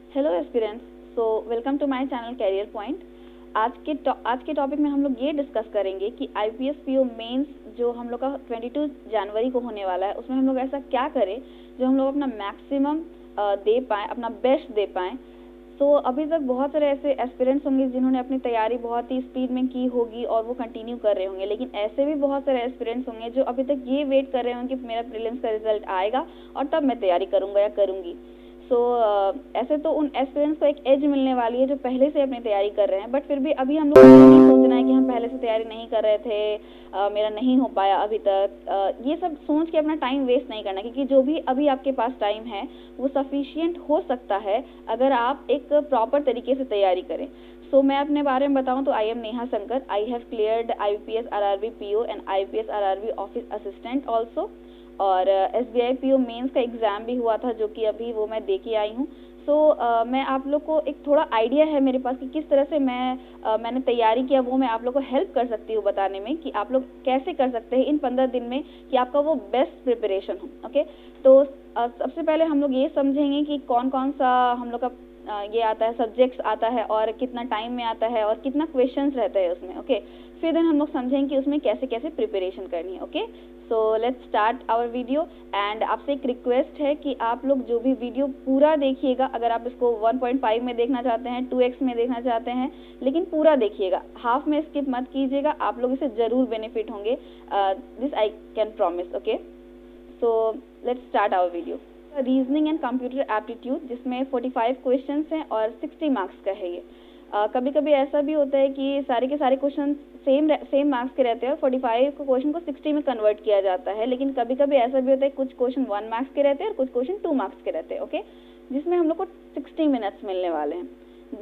Hello aspirants, so welcome to my channel Career Point. आज के topic में हम लोग ये डिस्कस करेंगे कि आईपीएस पीओ मेंस जो हम लोग का 22 जनवरी को होने वाला है, उसमें हम लोग ऐसा क्या करें जो हम लोग अपना मैक्सिमम दे पाएँ, अपना बेस्ट दे पाएँ। तो अभी तक बहुत सारे ऐसे एस्पिरेंट्स होंगे जिन्होंने अपनी तैयारी बहुत ही स्पीड में की होगी और वो कंटिन्यू कर रहे होंगे, लेकिन ऐसे भी बहुत सारे एस्पिरेंट्स होंगे जो अभी तक ये वेट कर रहे होंगे कि मेरा प्रीलिम्स का रिजल्ट आएगा और तब मैं तैयारी करूँगा या करूँगी। ऐसे तो उन एस्पिरेंट्स को एक एज मिलने वाली है जो पहले से अपनी तैयारी कर रहे हैं, बट फिर भी अभी हम लोग को नहीं सोचना है कि हम पहले से तैयारी नहीं कर रहे थे, मेरा नहीं हो पाया अभी तक। ये सब सोच के अपना टाइम वेस्ट नहीं करना, क्योंकि जो भी अभी आपके पास टाइम है वो सफिशिएंट हो सकता है अगर आप एक प्रॉपर तरीके से तैयारी करें। मैं अपने बारे में बताऊं तो I am Neha Shankar. I have cleared IPS RRB PO and IPS RRB office assistant also, और SBI PO मेंस का एग्ज़ाम भी हुआ था जो कि अभी वो मैं दे के आई हूँ। मैं आप लोग को एक थोड़ा आइडिया है मेरे पास कि किस तरह से मैंने तैयारी किया, वो मैं आप लोग को हेल्प कर सकती हूँ बताने में कि आप लोग कैसे कर सकते हैं इन 15 दिन में कि आपका वो बेस्ट प्रिपरेशन हो। ओके, तो सबसे पहले हम लोग ये समझेंगे कि कौन कौन सा हम लोग का ये आता है, सब्जेक्ट्स आता है और कितना टाइम में आता है और कितना क्वेश्चंस रहता है उसमें। ओके, फिर देन हम लोग समझेंगे कि उसमें कैसे कैसे प्रिपरेशन करनी है। Okay, so let's start our video. And आपसे एक रिक्वेस्ट है कि आप लोग जो भी वीडियो पूरा देखिएगा, अगर आप इसको 1.5 में देखना चाहते हैं, 2x में देखना चाहते हैं, लेकिन पूरा देखिएगा, हाफ में स्किप मत कीजिएगा, आप लोग इससे ज़रूर बेनिफिट होंगे। This I can promise. Okay, so let's start our video. Reasoning and computer aptitude, जिसमें 45 क्वेश्चंस हैं और 60 मार्क्स का है ये। कभी कभी ऐसा भी होता है कि सारे के सारे क्वेश्चन सेम मार्क्स के रहते हैं और 45 क्वेश्चन को 60 में कन्वर्ट किया जाता है, लेकिन कभी कभी ऐसा भी होता है कुछ क्वेश्चन 1 मार्क्स के रहते हैं और कुछ क्वेश्चन 2 मार्क्स के रहते हैं। ओके, जिसमें हम लोग को 60 मिनट्स मिलने वाले हैं।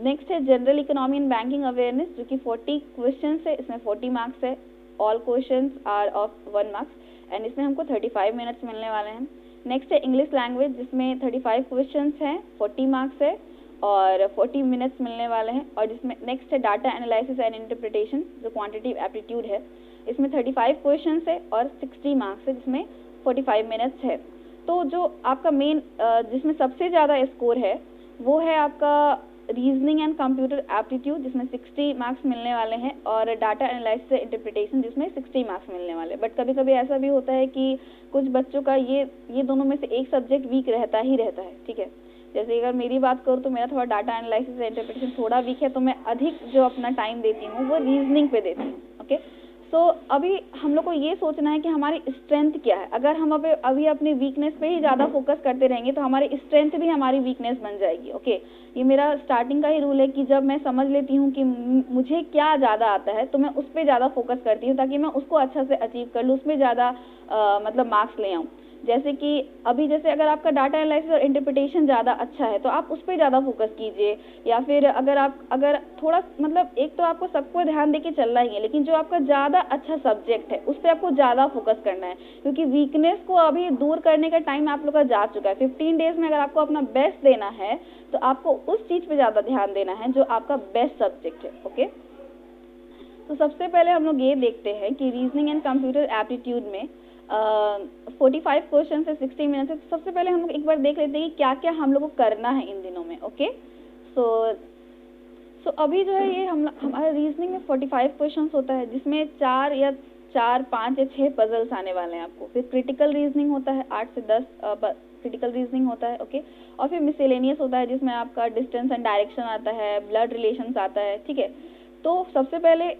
नेक्स्ट है general economy and banking awareness, जो कि 40 क्वेश्चन है, इसमें 40 मार्क्स है। All question are of 1 marks and इसमें हमको 35 मिनट्स मिलने वाले हैं। नेक्स्ट है इंग्लिश लैंग्वेज, जिसमें 35 क्वेश्चन हैं, 40 मार्क्स है और 40 मिनट्स मिलने वाले हैं। और जिसमें नेक्स्ट है डाटा एनालिसिस एंड इंटरप्रिटेशन, जो क्वांटिटेटिव एप्टीट्यूड है, इसमें 35 क्वेश्चन है और 60 मार्क्स है, जिसमें 45 मिनट्स है। तो जो आपका मेन जिसमें सबसे ज़्यादा स्कोर है वो है आपका रीजनिंग एंड कंप्यूटर एप्टीट्यूड, जिसमें 60 मार्क्स मिलने वाले हैं, और डाटा एनालिसिस एंड इंटरप्रिटेशन, जिसमें 60 मार्क्स मिलने वाले हैं। बट कभी कभी ऐसा भी होता है कि कुछ बच्चों का ये दोनों में से एक सब्जेक्ट वीक रहता ही रहता है। ठीक है, जैसे अगर मेरी बात करूँ तो मेरा थोड़ा डाटा एनालिसिस एंड इंटरप्रिटेशन थोड़ा वीक है, तो मैं अधिक जो अपना टाइम देती हूँ वो रीजनिंग पे देती हूँ। ओके, सो अभी हम लोग को ये सोचना है कि हमारी स्ट्रेंथ क्या है। अगर हम अभी अपनी वीकनेस पे ही ज़्यादा फोकस करते रहेंगे तो हमारी स्ट्रेंथ भी हमारी वीकनेस बन जाएगी। ओके, ये मेरा स्टार्टिंग का ही रूल है कि जब मैं समझ लेती हूँ कि मुझे क्या ज़्यादा आता है तो मैं उस पर ज़्यादा फोकस करती हूँ, ताकि मैं उसको अच्छा से अचीव कर लूँ, उसमें ज़्यादा मतलब मार्क्स ले आऊँ। जैसे कि अभी जैसे अगर आपका डाटा एनालिसिस और इंटरप्रिटेशन ज़्यादा अच्छा है तो आप उस पर ज़्यादा फोकस कीजिए, या फिर अगर थोड़ा मतलब एक तो आपको सबको ध्यान दे के चलना ही है, लेकिन जो आपका ज़्यादा अच्छा सब्जेक्ट है उस पर आपको ज़्यादा फोकस करना है, क्योंकि वीकनेस को अभी दूर करने का टाइम आप लोग का जा चुका है। 15 डेज में अगर आपको अपना बेस्ट देना है तो आपको उस चीज़ पर ज़्यादा ध्यान देना है जो आपका बेस्ट सब्जेक्ट है। ओके, तो सबसे पहले हम लोग ये देखते हैं कि रीजनिंग एंड कंप्यूटर एप्टीट्यूड में 45 क्वेश्चन है, 60 मिनट्स है। तो सबसे पहले हम लोग एक बार देख लेते हैं कि क्या क्या हम लोग को करना है इन दिनों में। ओके, सो अभी जो है ये हमारा रीजनिंग में 45 क्वेश्चन होता है, जिसमें 4, 5 या 6 पजल्स आने वाले हैं आपको। फिर क्रिटिकल रीजनिंग होता है, 8 से 10 क्रिटिकल रीजनिंग होता है। ओके, और फिर मिसलेनियस होता है, जिसमें आपका डिस्टेंस एंड डायरेक्शन आता है, ब्लड रिलेशंस आता है। ठीक है, तो सबसे पहले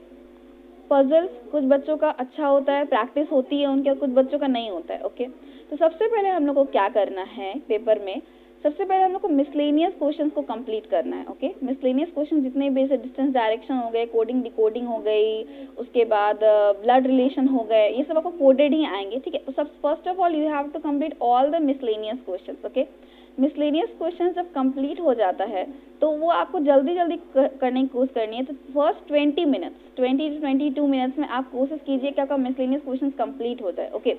पजल्स कुछ बच्चों का अच्छा होता है, प्रैक्टिस होती है उनके, कुछ बच्चों का नहीं होता है। ओके, तो सबसे पहले हम लोग को क्या करना है पेपर में, सबसे पहले हम लोग को मिसलेनियस क्वेश्चंस को कंप्लीट करना है। ओके, मिसलेनियस क्वेश्चन जितने भी जैसे डिस्टेंस डायरेक्शन हो गए, कोडिंग डिकोडिंग हो गई, उसके बाद ब्लड रिलेशन हो गए, ये सब आपको कोडेड ही आएंगे। ठीक है, तो सब first of all you have to complete all the miscellaneous questions. Okay, miscellaneous question जब कंप्लीट हो जाता है तो वो आपको जल्दी जल्दी करने की कोशिश करनी है। तो फर्स्ट 20 मिनट्स 20 to 22 मिनट्स में आप कोशिश कीजिए कि आपका मिसलेनियस क्वेश्चन कंप्लीट हो जाए। ओके,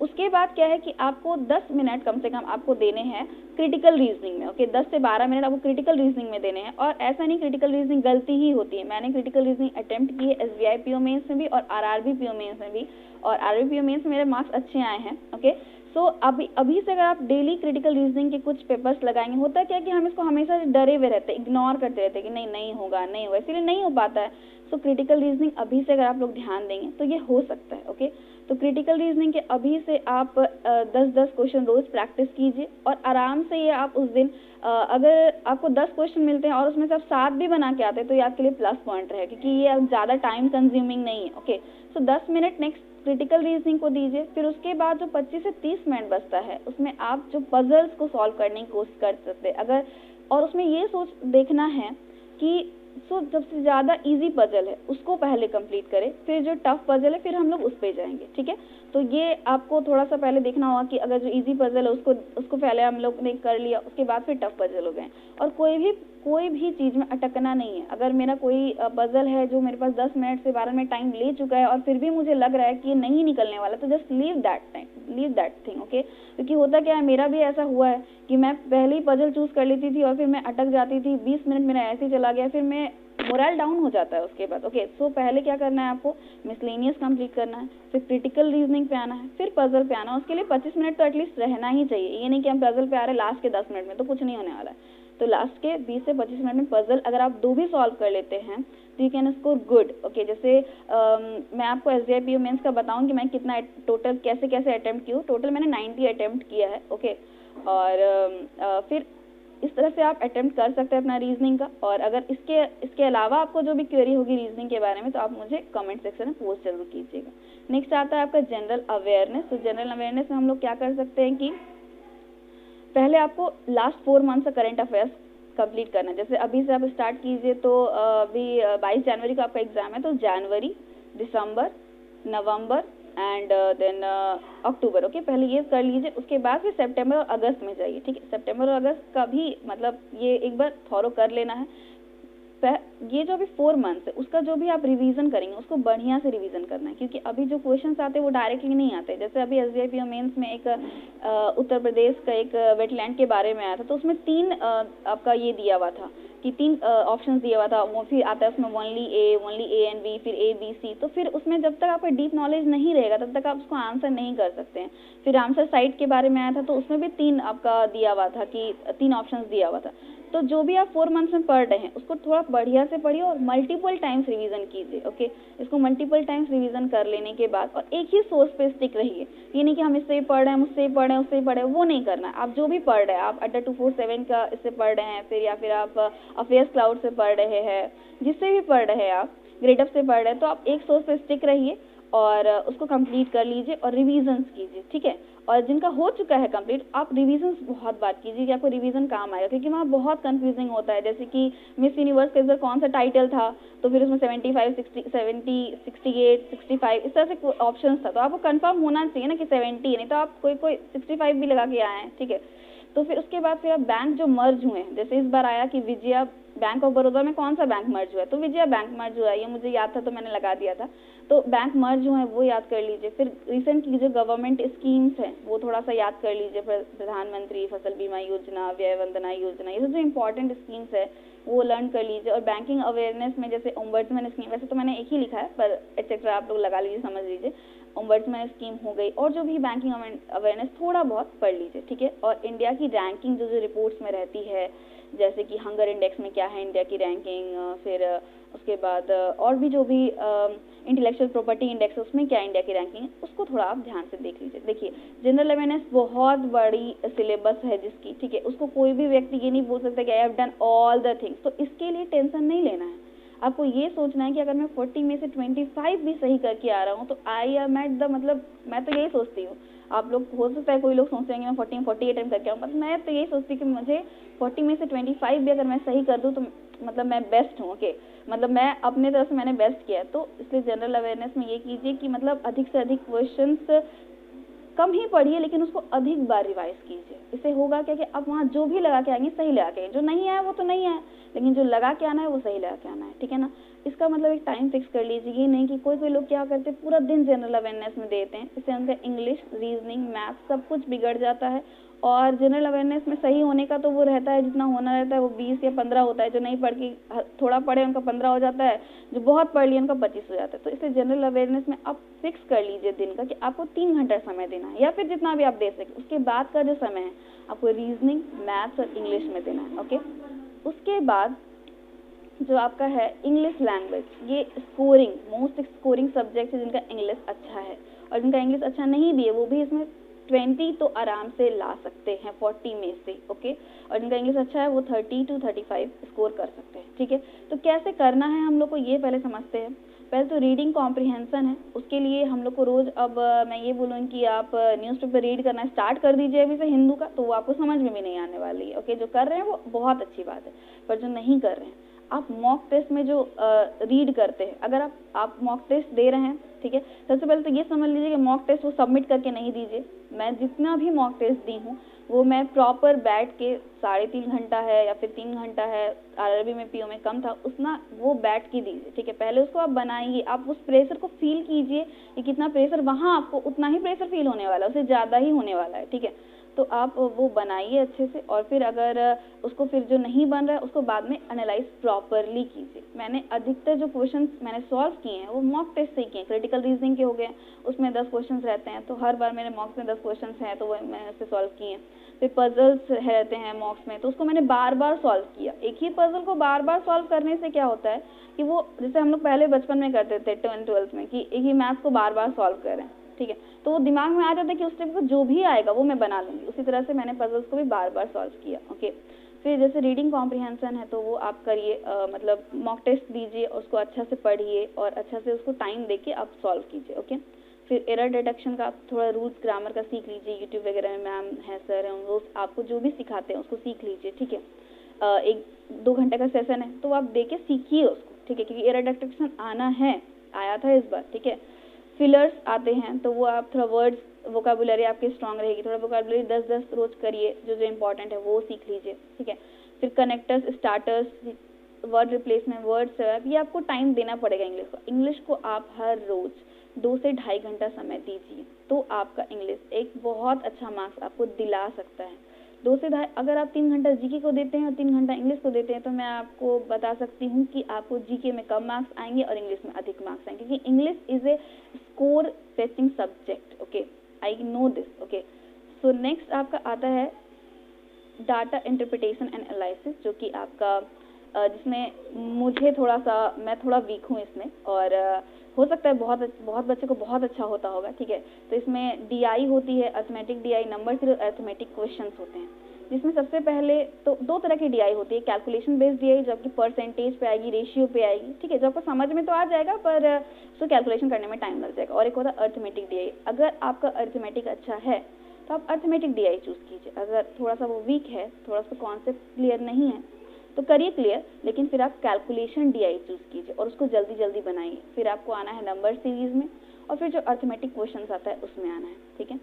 उसके बाद क्या है कि आपको 10 मिनट कम से कम आपको देने हैं क्रिटिकल रीजनिंग में। ओके, 10 से 12 मिनट आपको क्रिटिकल रीजनिंग में देने हैं। और ऐसा नहीं क्रिटिकल रीजनिंग गलती ही होती है, मैंने क्रिटिकल रीजनिंग अटेम्प्ट की है SBI PO मेंस में भी और RRB PO मेंस में भी, और RRB PO मेंस में मेरे मार्क्स अच्छे आए हैं। ओके, सो अभी से अगर आप डेली क्रिटिकल रीजनिंग के कुछ पेपर्स लगाएंगे, होता क्या है कि हम इसको हमेशा डरे हुए रहते हैं, इग्नोर करते रहते हैं कि नहीं होगा, इसीलिए नहीं हो पाता है। सो क्रिटिकल रीजनिंग अभी से अगर आप लोग ध्यान देंगे तो ये हो सकता है। ओके, तो क्रिटिकल रीजनिंग के अभी से आप 10-10 क्वेश्चन रोज प्रैक्टिस कीजिए, और आराम से ये आप उस दिन अगर आपको 10 क्वेश्चन मिलते हैं और उसमें से आप 7 भी बना के आते हैं तो ये आपके लिए प्लस पॉइंट रहेगा, क्योंकि ये अब ज़्यादा टाइम कंज्यूमिंग नहीं है। ओके, सो 10 मिनट नेक्स्ट क्रिटिकल रीजनिंग को दीजिए, फिर उसके बाद जो 25 से 30 मिनट बचता है उसमें आप जो पजल्स को सॉल्व करने की कोशिश कर सकते हैं अगर, और उसमें ये सोच देखना है कि सबसे ज़्यादा इजी पजल है उसको पहले कंप्लीट करें, फिर जो टफ पजल है फिर हम लोग उस पे जाएंगे। ठीक है, तो ये आपको थोड़ा सा पहले देखना होगा कि अगर जो इजी पजल है उसको पहले हम लोग ने कर लिया, उसके बाद फिर टफ पजल हो गए। और कोई भी चीज़ में अटकना नहीं है। अगर मेरा कोई पजल है जो मेरे पास 10 मिनट से 12 मिनट टाइम ले चुका है और फिर भी मुझे लग रहा है कि ये नहीं निकलने वाला, तो just leave that thing. Okay, क्योंकि होता क्या है, मेरा भी ऐसा हुआ है कि मैं पहले ही पजल चूज कर लेती थी और फिर मैं अटक जाती थी, 20 मिनट मेरा ऐसे ही चला गया, फिर मैं मोरल डाउन हो जाता है उसके बाद। ओके, सो पहले क्या करना है, आपको मिसलेनियस कंप्लीट करना है, फिर क्रिटिकल रीजनिंग पे आना है, फिर पजल पे आना है। उसके लिए 25 मिनट तो एटलीस्ट रहना ही चाहिए। ये नहीं कि हम पजल पे आ रहे हैं लास्ट के 10 मिनट में, तो कुछ नहीं होने वाला है। तो लास्ट के 20 से 25 मिनट में पजल अगर आप 2 भी सॉल्व कर लेते हैं तो you can score good. Okay, जैसे मैं आपको SDIPO मेंस का बताऊं कि मैं कितना टोटल कैसे अटेम्प्ट की हूँ। टोटल मैंने 90 अटेम्प्ट किया है। ओके, और फिर इस तरह से आप अटेम्प्ट कर सकते हैं अपना रीजनिंग का। और अगर इसके अलावा आपको जो भी क्वेरी होगी रीजनिंग के बारे में तो आप मुझे कमेंट सेक्शन में पोस्ट जरूर कीजिएगा। नेक्स्ट आता है आपका जनरल अवेयरनेस। तो जनरल अवेयरनेस में हम लोग क्या कर सकते हैं कि पहले आपको लास्ट 4 मंथ का करंट अफेयर्स कंप्लीट करना है। जैसे अभी से आप स्टार्ट कीजिए तो अभी 22 जनवरी का आपका एग्जाम है, तो जनवरी, दिसंबर, नवंबर एंड देन अक्टूबर। ओके, पहले ये कर लीजिए, उसके बाद फिर सितंबर और अगस्त में जाइए। ठीक है, सितंबर और अगस्त का भी मतलब ये एक बार थॉरो कर लेना है। ये जो अभी 4 मंथ्स है उसका जो भी आप रिवीजन करेंगे उसको बढ़िया से रिवीजन करना है, क्योंकि अभी जो क्वेश्चंस आते हैं वो डायरेक्टली नहीं आते। जैसे अभी SDIPO मेंस में एक उत्तर प्रदेश का एक वेटलैंड के बारे में आया था, तो उसमें 3 आपका ये दिया हुआ था कि 3 ऑप्शंस दिया हुआ था। वो फिर आता है उसमें ओनली A एंड B, फिर A B C। तो फिर उसमें जब तक आपका डीप नॉलेज नहीं रहेगा तब तक आप उसको आंसर नहीं कर सकते हैं। फिर रामसर साइट के बारे में आया था, तो उसमें भी 3 आपका दिया हुआ था कि 3 ऑप्शंस दिया हुआ था। तो जो भी आप 4 मंथ्स में पढ़ रहे हैं उसको थोड़ा बढ़िया से पढ़िए और मल्टीपल टाइम्स रिवीजन कीजिए। ओके, इसको मल्टीपल टाइम्स रिवीजन कर लेने के बाद और एक ही सोर्स पे स्टिक रहिए। ये नहीं कि हम इससे ही पढ़ रहे हैं, मुझसे ही पढ़ रहे हैं, उससे ही पढ़ रहे हैं, वो नहीं करना है। आप जो भी पढ़ रहे हैं, आप अड्डा 247 का इससे पढ़ रहे हैं, फिर या फिर आप अफेयर्स क्लाउड से पढ़ रहे हैं, जिससे भी पढ़ रहे हैं आप, ग्रेडअप से पढ़ रहे हैं, तो आप एक सोर्स पे स्टिक रहिए और उसको कंप्लीट कर लीजिए और रिवीजन्स कीजिए। ठीक है, और जिनका हो चुका है कंप्लीट, आप रिवीजन्स बहुत बात कीजिए कि आपको रिवीजन काम आएगा, क्योंकि वहाँ बहुत कंफ्यूजिंग होता है। जैसे कि मिस यूनिवर्स का इस बार कौन सा टाइटल था, तो फिर उसमें 75, 60, 70, 68, 65 इस तरह से ऑप्शंस था, तो आपको कंफर्म होना चाहिए ना कि 70 नहीं तो आप कोई 65 भी लगा के आए हैं। ठीक है, तो फिर उसके बाद फिर आप बैंक जो मर्ज हुए हैं, जैसे इस बार आया कि विजया बैंक ऑफ बड़ौदा में कौन सा बैंक मर्ज हुआ है, तो विजया बैंक मर्ज हुआ है, ये मुझे याद था तो मैंने लगा दिया था। तो बैंक मर्ज जो है वो याद कर लीजिए। फिर रिसेंटली जो गवर्नमेंट स्कीम्स हैं वो थोड़ा सा याद कर लीजिए, प्रधानमंत्री फसल बीमा योजना, व्यय वंदना योजना, ये जो इम्पोर्टेंट स्कीम्स है वो लर्न कर लीजिए। और बैंकिंग अवेयरनेस में जैसे ओम्बड्समैन स्कीम, वैसे तो मैंने एक ही लिखा है पर एक्सेट्रा आप लोग लगा लीजिए, समझ लीजिए। ओम्बड्समैन स्कीम हो गई, और जो भी बैंकिंग अवेयरनेस थोड़ा बहुत पढ़ लीजिए। ठीक है, और इंडिया की रैंकिंग जो रिपोर्ट्स में रहती है, जैसे कि हंगर इंडेक्स में क्या है इंडिया की रैंकिंग, फिर उसके बाद और भी जो भी इंटेलेक्चुअल प्रॉपर्टी इंडेक्स है उसमें क्या इंडिया की रैंकिंग है, उसको थोड़ा आप ध्यान से देख लीजिए। देखिए, जनरल अवेयरनेस बहुत बड़ी सिलेबस है जिसकी, ठीक है, उसको कोई भी व्यक्ति ये नहीं बोल सकता कि I have done all the things, तो इसके लिए टेंशन नहीं लेना है। आपको ये सोचना है कि अगर मैं 40 में से 25 भी सही करके आ रहा हूँ तो आई एम एट द, मतलब मैं तो यही सोचती हूँ। आप लोग हो सकता है कोई लोग सोचते हैं कि मैं 40 में 48 अटेम्प्ट करके आऊँ, पर मैं तो यही सोचती हूँ कि मुझे 40 में से 25 भी अगर मैं सही कर दूँ तो मतलब मैं बेस्ट हूँ। ओके, मतलब मैं अपने तरफ से मैंने बेस्ट किया है। तो इसलिए जनरल अवेयरनेस में ये कीजिए कि मतलब अधिक से अधिक क्वेश्चंस कम ही पढ़िए लेकिन उसको अधिक बार रिवाइज कीजिए। इससे होगा क्या कि आप वहाँ जो भी लगा के आएंगे सही लगा के आएंगे, जो नहीं आया वो तो नहीं आया, लेकिन जो लगा के आना है वो सही लगा के आना है। ठीक है ना, इसका मतलब एक टाइम फिक्स कर लीजिए। ये नहीं कि कोई लोग क्या करते पूरा दिन जनरल अवेयरनेस में देते हैं, इससे उनका इंग्लिश, रीजनिंग, मैथ सब कुछ बिगड़ जाता है और जनरल अवेयरनेस में सही होने का तो वो रहता है, जितना होना रहता है वो 20 या 15 होता है। जो नहीं पढ़ के थोड़ा पढ़े उनका 15 हो जाता है, जो बहुत पढ़ लिया उनका 25 हो जाता है। तो इसलिए जनरल अवेयरनेस में आप फिक्स कर लीजिए दिन का कि आपको 3 घंटा समय देना है, या फिर जितना भी आप दे सके। उसके बाद का जो समय है आपको रीजनिंग, मैथ्स और इंग्लिश में देना है। ओके, उसके बाद जो आपका है इंग्लिश लैंग्वेज, ये स्कोरिंग, मोस्ट स्कोरिंग सब्जेक्ट है जिनका इंग्लिश अच्छा है, और जिनका इंग्लिश अच्छा नहीं भी है वो भी इसमें 20 तो आराम से ला सकते हैं 40 में से। ओके, और जिनका इंग्लिश अच्छा है वो 30 to 35 स्कोर कर सकते हैं। ठीक है, तो कैसे करना है हम लोग को ये पहले समझते हैं। पहले तो रीडिंग कॉम्प्रिहेंशन है, उसके लिए हम लोग को रोज, अब मैं ये बोलूँ कि आप न्यूज़पेपर रीड करना स्टार्ट कर दीजिए अभी से हिंदू का, तो वो आपको समझ में भी नहीं आने वाली है। ओके, जो कर रहे हैं वो बहुत अच्छी बात है, पर जो नहीं कर रहे हैं, आप मॉक टेस्ट में जो रीड करते हैं, अगर आप मॉक टेस्ट दे रहे हैं, ठीक है, सबसे पहले तो ये समझ लीजिए कि मॉक टेस्ट वो सबमिट करके नहीं दीजिए। मैं जितना भी मॉक टेस्ट दी हूँ वो मैं प्रॉपर बैठ के 3.5 घंटा है या फिर 3 घंटा है, आरआरबी में पीओ में कम था उतना, वो बैठ के दीजिए। ठीक है, पहले उसको आप बनाइए, आप उस प्रेशर को फील कीजिए कि कितना प्रेशर, वहाँ आपको उतना ही प्रेशर फील होने वाला है, उससे ज़्यादा ही होने वाला है। ठीक है, तो आप वो बनाइए अच्छे से, और फिर अगर उसको फिर जो नहीं बन रहा है उसको बाद में एनालाइज प्रॉपरली कीजिए। मैंने अधिकतर जो क्वेश्चंस मैंने सॉल्व किए हैं वो मॉक टेस्ट से ही किए हैं। क्रिटिकल रीजनिंग के हो गए, उसमें 10 क्वेश्चंस रहते हैं, तो हर बार मेरे मॉक्स में 10 क्वेश्चंस हैं तो वो मैंने उससे सॉल्व किए हैं। फिर पजल्स रहते हैं मॉक्स में, तो उसको मैंने बार बार सॉल्व किया। एक ही पजल को बार बार सॉल्व करने से क्या होता है कि वो, जैसे हम लोग पहले बचपन में करते थे 12th में, कि एक ही मैथ्स को बार बार सॉल्व करें, ठीक है, तो वो दिमाग में आ जाता है कि उस टाइप का जो भी आएगा वो मैं बना लूँगी। उसी तरह से मैंने पजल्स को भी बार बार सॉल्व किया। ओके, फिर जैसे रीडिंग कॉम्प्रिहेंशन है तो वो आप करिए, मतलब मॉक टेस्ट दीजिए, उसको अच्छा से पढ़िए और अच्छा से उसको टाइम देके आप सॉल्व कीजिए। ओके, फिर एरर डिटेक्शन का आप थोड़ा रूल्स ग्रामर का सीख लीजिए, यूट्यूब वगैरह में मैम है, सर हैं, वो आपको जो भी सिखाते हैं उसको सीख लीजिए। ठीक है, 1-2 घंटे का सेशन है तो आप दे के सीखिए उसको। ठीक है, क्योंकि एरर डिटेक्शन आना है, आया था इस बार। ठीक है, फिलर्स आते हैं तो वो आप थोड़ा वर्ड्स, वोकाबुलरी आपकी स्ट्रांग रहेगी, थोड़ा वोकाबुलरी 10-10 रोज करिए, जो जो इंपॉर्टेंट है वो सीख लीजिए। ठीक है, फिर connectors, starters, word replacement, word swap, ये आपको टाइम देना पड़ेगा। इंग्लिश को आप हर रोज 2 से 2.5 घंटा समय दीजिए, तो आपका इंग्लिश एक बहुत अच्छा मार्क्स आपको दिला सकता है। 2 से 2.5, अगर आप 3 घंटा जीके को देते हैं और 3 घंटा इंग्लिश को देते हैं, तो मैं आपको बता सकती हूँ कि आपको जीके में कम मार्क्स आएंगे और इंग्लिश में अधिक मार्क्स आएंगे, क्योंकि English is a score fetching subject. Okay, I know this. Okay, so next आपका आता है डाटा इंटरप्रिटेशन एंड एनालिसिस, जो कि आपका जिसमें मुझे थोड़ा सा, मैं थोड़ा वीक हूँ इसमें, और हो सकता है बहुत बच्चे को बहुत अच्छा होता होगा। ठीक है, तो इसमें डीआई होती है, arithmetic DI, number theory, arithmetic questions होते हैं, जिसमें सबसे पहले तो 2 तरह की डीआई होती है। कैलकुलेशन बेस्ड डीआई जो आपकी परसेंटेज पे आएगी, रेशियो पे आएगी, ठीक है, जो आपको समझ में तो आ जाएगा पर उसको कैलकुलेशन करने में टाइम लग जाएगा। और एक होता है अर्थमेटिक डीआई। अगर आपका अर्थमेटिक अच्छा है तो आप अर्थमेटिक डीआई चूज कीजिए। अगर थोड़ा सा वो वीक है, थोड़ा सा कॉन्सेप्ट क्लियर नहीं है, तो करिए क्लियर, लेकिन फिर आप कैलकुलेशन डीआई चूज कीजिए और उसको जल्दी जल्दी बनाइए। फिर आपको आना है नंबर सीरीज में, और फिर जो अर्थमेटिक क्वेश्चंस आता है उसमें आना है। ठीक है,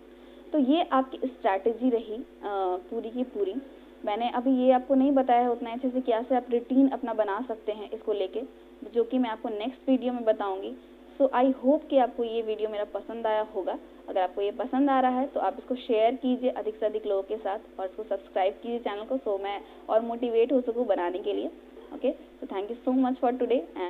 तो ये आपकी स्ट्रैटेजी रही पूरी की पूरी। मैंने अभी ये आपको नहीं बताया है उतना अच्छे से, कैसे आप रूटीन अपना बना सकते हैं इसको लेके, जो कि मैं आपको नेक्स्ट वीडियो में बताऊंगी। सो आई होप कि आपको ये वीडियो मेरा पसंद आया होगा। अगर आपको ये पसंद आ रहा है तो आप इसको शेयर कीजिए अधिक से अधिक लोगों के साथ, और इसको सब्सक्राइब कीजिए चैनल को, सो मैं और मोटिवेट हो सकूँ बनाने के लिए। Okay, so thank you so much for today and